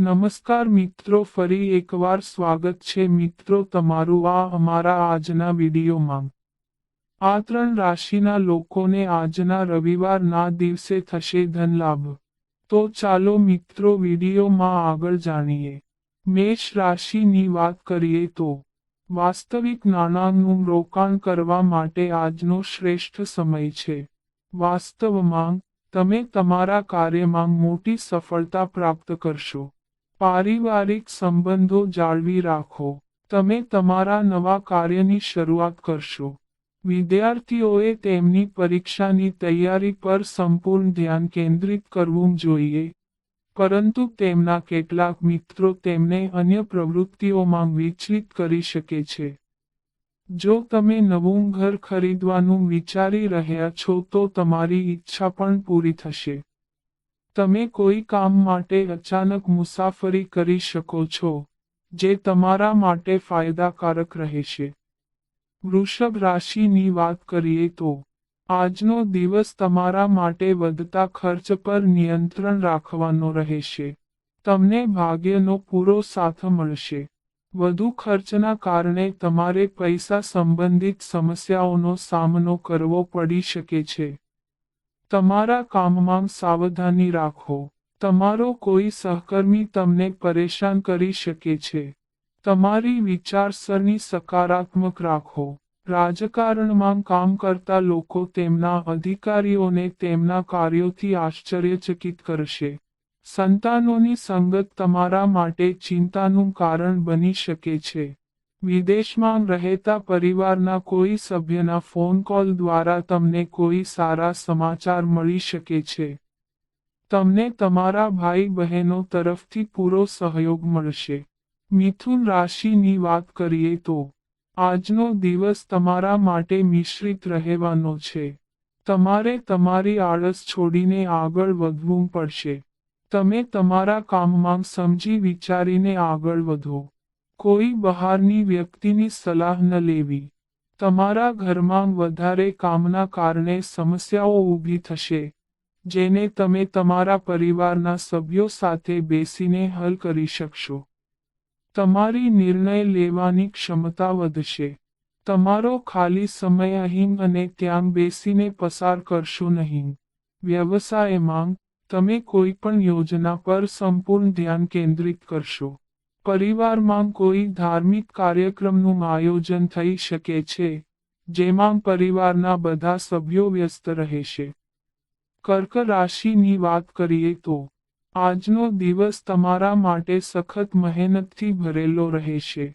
નમસ્કાર મિત્રો, ફરી એકવાર સ્વાગત છે મિત્રો તમારું આ અમારા આજના વિડીયોમાં। આ 3 રાશિના લોકોને આજના રવિવારના દિવસે થશે ધન લાભ। તો ચાલો મિત્રો વિડીયોમાં આગળ જાણીએ। મેષ રાશિની વાત કરીએ તો વાસ્તવિક નાણાંનું રોકાણ કરવા માટે આજનો શ્રેષ્ઠ સમય છે। વાસ્તવમાં તમે તમારા કાર્યમાં મોટી સફળતા પ્રાપ્ત કરશો। પારિવારિક સંબંધો જાળવી રાખો। તમે તમારા નવા કાર્યની શરૂઆત કરશો। વિદ્યાર્થીઓએ તેમની પરીક્ષાની તૈયારી પર સંપૂર્ણ ધ્યાન કેન્દ્રિત કરવું જોઈએ, પરંતુ તેમના કેટલાક મિત્રો તેમને અન્ય પ્રવૃત્તિઓમાં વિચલિત કરી શકે છે। જો તમે નવું ઘર ખરીદવાનું વિચારી રહ્યા છો તો તમારી ઈચ્છા પણ પૂરી થશે। તમે કોઈ કામ માટે અચાનક મુસાફરી કરી શકો છો, જે તમારા માટે ફાયદાકારક રહેશે। વૃષભ રાશિની વાત કરીએ તો આજનો દિવસ તમારા માટે વધતા ખર્ચ પર નિયંત્રણ રાખવાનો રહેશે। તમને ભાગ્યનો પૂરો સાથ મળશે। વધુ ખર્ચના કારણે તમારે પૈસા સંબંધિત સમસ્યાઓનો સામનો કરવો પડી શકે છે। તમારા કામમાં સાવધાની રાખો। તમારો કોઈ સહકર્મી તમને પરેશાન કરી શકે છે। તમારી વિચારસરણી સકારાત્મક રાખો। રાજકારણમાં કામ કરતા લોકો તેમના અધિકારીઓને તેમના કાર્યોથી આશ્ચર્યચકિત કરશે। સંતાનોની સંગત તમારા માટે ચિંતાનું કારણ બની શકે છે। વિદેશમાં રહેતા પરિવારના કોઈ સભ્યના ફોન કોલ દ્વારા તમને કોઈ સારા સમાચાર મળી શકે છે। તમને તમારા ભાઈ બહેનો તરફથી પૂરો સહયોગ મળશે। મિથુન રાશિની વાત કરીએ તો આજનો દિવસ તમારા માટે મિશ્રિત રહેવાનો છે। તમારે તમારી આળસ છોડીને આગળ વધવું પડશે। તમે તમારા કામમાં સમજી વિચારીને આગળ વધો। કોઈ બહારની વ્યક્તિની સલાહ ન લેવી। તમારા ઘરમાં વધારે કામના કારણે સમસ્યાઓ ઊભી થશે, જેને તમે તમારા પરિવારના સભ્યો સાથે બેસીને હલ કરી શકશો। તમારી નિર્ણય લેવાની ક્ષમતા વધશે। તમારો ખાલી સમય અહીં અને ત્યાં બેસીને પસાર કરશો નહીં। વ્યવસાયમાં તમે કોઈ પણ યોજના પર સંપૂર્ણ ધ્યાન કેન્દ્રિત કરશો। પરિવારમાં કોઈ ધાર્મિક કાર્યક્રમનું આયોજન થઈ શકે છે, જેમાં પરિવારના બધા સભ્યો વ્યસ્ત રહેશે। કર્ક રાશિની વાત કરીએ તો આજનો દિવસ તમારા માટે સખત મહેનતથી ભરેલો રહેશે।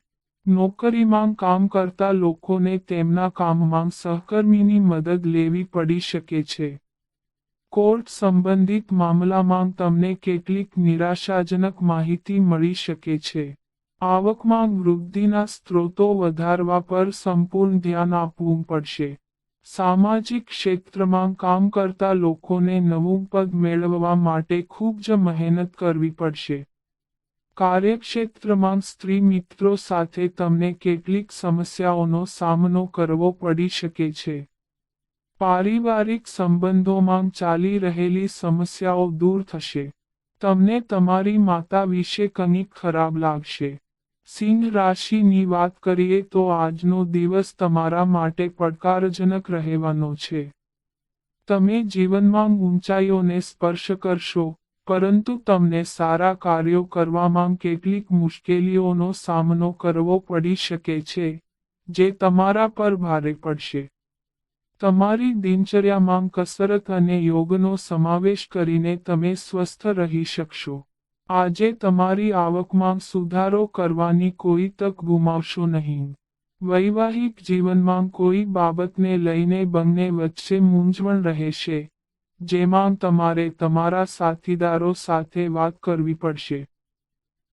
નોકરીમાં કામ કરતા લોકોને તેમના કામમાં સહકર્મીની મદદ લેવી પડી શકે છે। કોર્ટ સંબંધિત મામલામાં તમને કેટલીક નિરાશાજનક માહિતી મળી શકે છે। આવકમાં વૃદ્ધિના સ્ત્રોતો વધારવા પર સંપૂર્ણ ધ્યાન આપવું પડશે। સામાજિક ક્ષેત્રમાં કામ કરતા લોકોને નવું પદ મેળવવા માટે ખૂબ જ મહેનત કરવી પડશે। કાર્યક્ષેત્રમાં સ્ત્રી મિત્રો સાથે તમને કેટલીક સમસ્યાઓનો સામનો કરવો પડી શકે છે। પારિવારિક સંબંધોમાં ચાલી રહેલી સમસ્યાઓ દૂર થશે। તમને તમારી માતા વિશે કંઈક ખરાબ લાગશે। સિંહ રાશિની વાત કરીએ તો આજનો દિવસ તમારા માટે પડકારજનક રહેવાનો છે। તમે જીવનમાં ઊંચાઈઓને સ્પર્શ કરશો, પરંતુ તમને સારા કાર્યો કરવામાં કેટલીક મુશ્કેલીઓનો સામનો કરવો પડી શકે છે, જે તમારા પર ભારે પડશે। તમારી દિનચર્યામાં કસરત અને યોગનો સમાવેશ કરીને તમે સ્વસ્થ રહી શકશો। આજે તમારી આવકમાં સુધારો કરવાની કોઈ તક ગુમાવશો નહીં। વૈવાહિક જીવનમાં કોઈ બાબતને લઈને બંને વચ્ચે મૂંઝવણ રહેશે, જેમાં તમારે તમારા સાથીદારો સાથે વાત કરવી પડશે।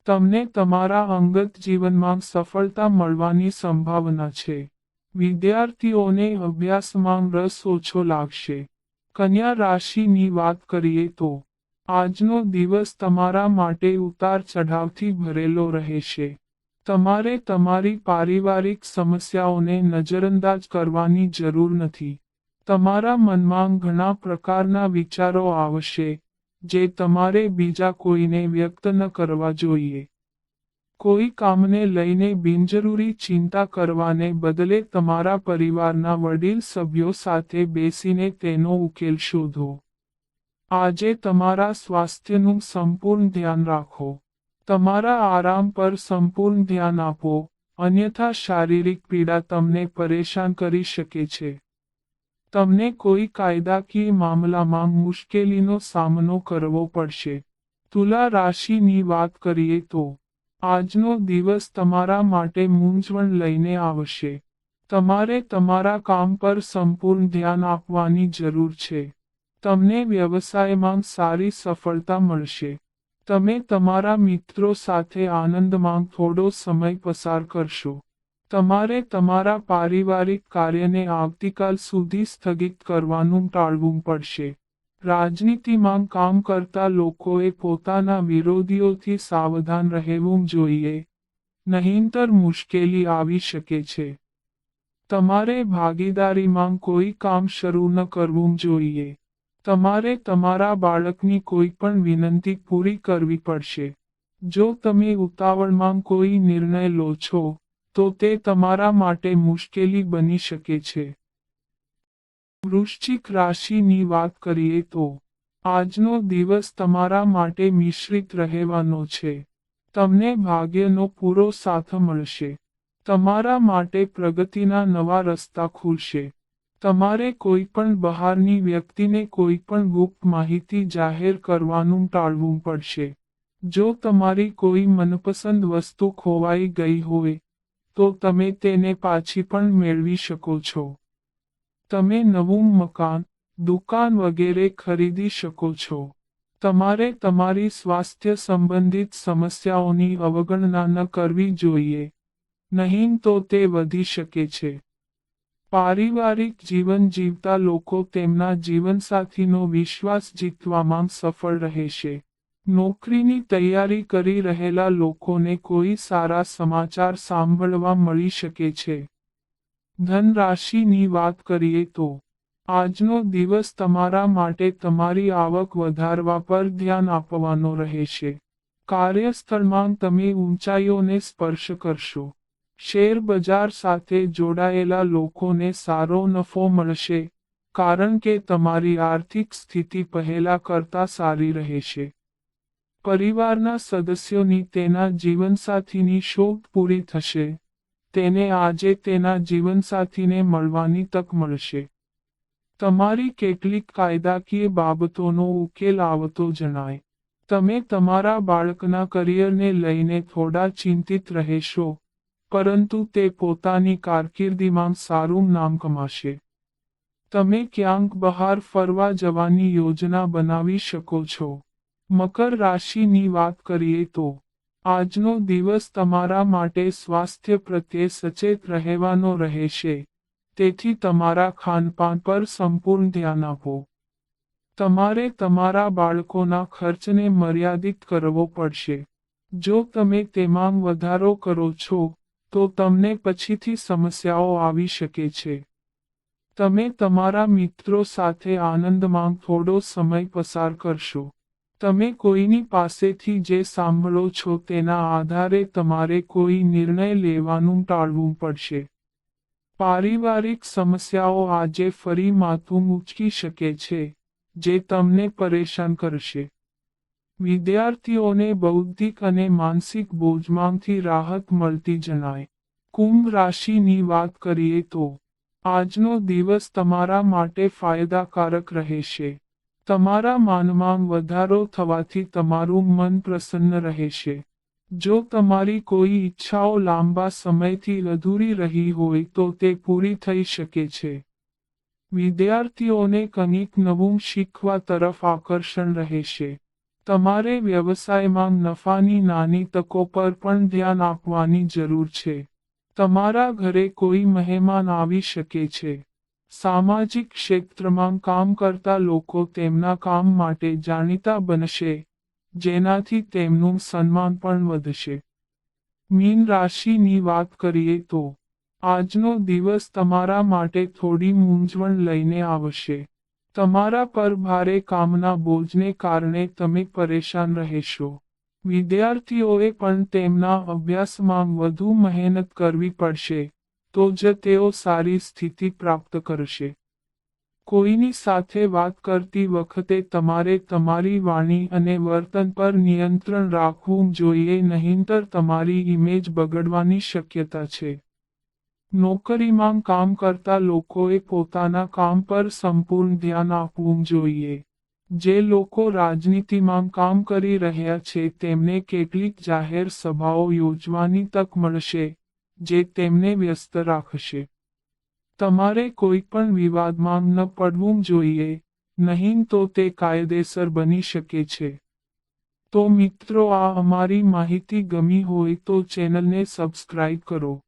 તમને તમારા અંગત જીવનમાં સફળતા મળવાની સંભાવના છે। વિદ્યાર્થીઓને અભ્યાસમાં રસ ઓછો લાગશે। કન્યા રાશિની વાત કરીએ તો આજનો દિવસ તમારા માટે ઉતાર ચઢાવથી ભરેલો રહેશે। તમારે તમારી પારિવારિક સમસ્યાઓને નજરઅંદાજ કરવાની જરૂર નથી। તમારા મનમાં ઘણા પ્રકારના વિચારો આવશે, જે તમારે બીજા કોઈને વ્યક્ત ન કરવા જોઈએ. કોઈ કામને લઈને બિનજરૂરી ચિંતા કરવાને બદલે તમારા પરિવારના વડીલ સભ્યો સાથે બેસીને તેનો ઉકેલ શોધો. આજે તમારા સ્વાસ્થ્યનું સંપૂર્ણ ધ્યાન રાખો. તમારા આરામ પર સંપૂર્ણ ધ્યાન આપો, અન્યથા શારીરિક પીડા તમને પરેશાન કરી શકે છે. તમને કોઈ કાયદાકીય મામલામાં મુશ્કેલીનો સામનો કરવો પડશે. તુલા રાશિની વાત કરીએ તો આજનો દિવસ તમારા માટે મૂંઝવણ લઈને આવશે. તમારે તમારા કામ પર સંપૂર્ણ ધ્યાન આપવાની જરૂર છે. તમને વ્યવસાયમાં સારી સફળતા મળશે. તમે તમારા મિત્રો સાથે આનંદમાં થોડો સમય પસાર કરશો. તમારે તમારા પારિવારિક કાર્યને આવતીકાલ સુધી સ્થગિત કરવાનું ટાળવું પડશે. રાજનીતિમાં કામ કરતા લોકોએ પોતાના વિરોધીઓથી સાવધાન રહેવું જોઈએ, નહીંતર મુશ્કેલી આવી શકે છે. તમારે ભાગીદારીમાં કોઈ કામ શરૂ ન કરવું જોઈએ. તમારે તમારા બાળકની કોઈ પણ વિનંતી પૂરી કરવી પડશે. જો તમે ઉતાવળમાં કોઈ નિર્ણય લો છો, તો તે તમારા માટે મુશ્કેલી બની શકે છે. વૃશ્ચિક રાશિની વાત કરીએ તો આજનો દિવસ તમારા માટે મિશ્રિત રહેવાનો છે. તમને ભાગ્યનો પૂરો સાથ મળશે. તમારા માટે પ્રગતિના નવા રસ્તા ખુલશે. તમારે કોઈ પણ બહારની વ્યક્તિને કોઈ પણ ગુપ્ત માહિતી જાહેર કરવાનું ટાળવું પડશે. જો તમારી કોઈ મનપસંદ વસ્તુ ખોવાઈ ગઈ હોય, તો તમે તેને પાછી પણ મેળવી શકો છો. તમે નવું મકાન, દુકાન વગેરે ખરીદી શકો છો. તમારે તમારી સ્વાસ્થ્ય સંબંધિત સમસ્યાઓની અવગણના ન કરવી જોઈએ, નહીં તો તે વધી શકે છે. પારિવારિક જીવન જીવતા લોકો તેમના જીવનસાથીનો વિશ્વાસ જીતવામાં સફળ રહેશે. નોકરીની તૈયારી કરી રહેલા લોકોને કોઈ સારા સમાચાર સાંભળવા મળી શકે છે. ધન રાશિની વાત કરીએ તો આજનો દિવસ તમારા માટે તમારી આવક વધારવા પર ધ્યાન આપવાનો રહેશે. કાર્યસ્થળમાં તમે ઊંચાઈઓને સ્પર્શ કરશો. શેર બજાર સાથે જોડાયેલા લોકોને સારો નફો મળશે, કારણ કે તમારી આર્થિક સ્થિતિ પહેલા કરતાં સારી રહેશે. પરિવારના સદસ્યોની તેના જીવનસાથીની શોધ પૂરી થશે. તેને આજે તેના જીવનસાથીને મળવાની તક મળશે. તમારી કેટલીક કાયદાકીય બાબતોનો ઉકેલ આવતો જણાય. તમે તમારા બાળકના કરિયરને લઈને થોડા ચિંતિત રહેશો, પરંતુ તે પોતાની કારકિર્દીમાં સારું નામ કમાશે. તમે ક્યાંક બહાર ફરવા જવાની યોજના બનાવી શકો છો. મકર રાશિની વાત કરીએ તો આજનો દિવસ તમારા માટે સ્વાસ્થ્ય પ્રત્યે સચેત રહેવાનો રહેશે. તેથી તમારા ખાનપાન પર સંપૂર્ણ ધ્યાન આપો. તમારે તમારા બાળકોના ખર્ચને મર્યાદિત કરવો પડશે. જો તમે તેમાં વધારો કરો છો, તો તમને પછીથી સમસ્યાઓ આવી શકે છે. તમે તમારા મિત્રો સાથે આનંદમાં થોડો સમય પસાર કરશો. તમે કોઈની પાસેથી જે સાંભળો છો તેના આધારે તમારે કોઈ નિર્ણય લેવાનું ટાળવું પડશે. પારિવારિક સમસ્યાઓ આજે ફરી માથું ઊંચકી શકે છે, જે તમને પરેશાન કરશે. વિદ્યાર્થીઓને બૌદ્ધિક અને માનસિક બોજમાંથી રાહત મળતી જણાય. કુંભ રાશિની વાત કરીએ તો આજનો દિવસ તમારા માટે ફાયદાકારક રહેશે. તમારા માનમાં વધારો થવાથી તમારું મન પ્રસન્ન રહેશે. જો તમારી કોઈ ઈચ્છાઓ લાંબા સમયથી અધૂરી રહી હોય તો તે પૂરી થઈ શકે છે. વિદ્યાર્થીઓને કંઈક નવું શીખવા તરફ આકર્ષણ રહેશે. તમારે વ્યવસાયમાં નફાની નાની તકો પર પણ ધ્યાન આપવાની જરૂર છે. તમારા ઘરે કોઈ મહેમાન આવી શકે છે. સામાજિક ક્ષેત્રમાં કામ કરતા લોકો તેમના કામ માટે જાણીતા બનશે, જેનાથી તેમનું સન્માન પણ વધશે. મીન રાશિની વાત કરીએ તો આજનો દિવસ તમારા માટે થોડી મૂંઝવણ લઈને આવશે. તમારા પર ભારે કામના બોજને કારણે તમે પરેશાન રહેશો. વિદ્યાર્થીઓએ પણ તેમના અભ્યાસમાં વધુ મહેનત કરવી પડશે, તો જ તેઓ સારી સ્થિતિ પ્રાપ્ત કરશે. કોઈની સાથે વાત કરતી વખતે તમારે તમારી વાણી અને વર્તન પર નિયંત્રણ રાખવું જોઈએ, નહીંતર તમારી ઇમેજ બગડવાની શક્યતા છે. નોકરીમાં કામ કરતા લોકોએ પોતાના કામ પર સંપૂર્ણ ધ્યાન આપવું જોઈએ. જે લોકો રાજનીતિમાં કામ કરી રહ્યા છે તેમને કેટલીક જાહેર સભાઓ યોજવાની તક મળશે, જે તેમને વ્યસ્ત રાખશે. તમારે કોઈ પણ વિવાદમાં ન પડવું જોઈએ, નહીં તો તે કાયદેસર બની શકે છે. તો મિત્રો, આ અમારી માહિતી ગમી હોય તો ચેનલને સબસ્ક્રાઇબ કરો.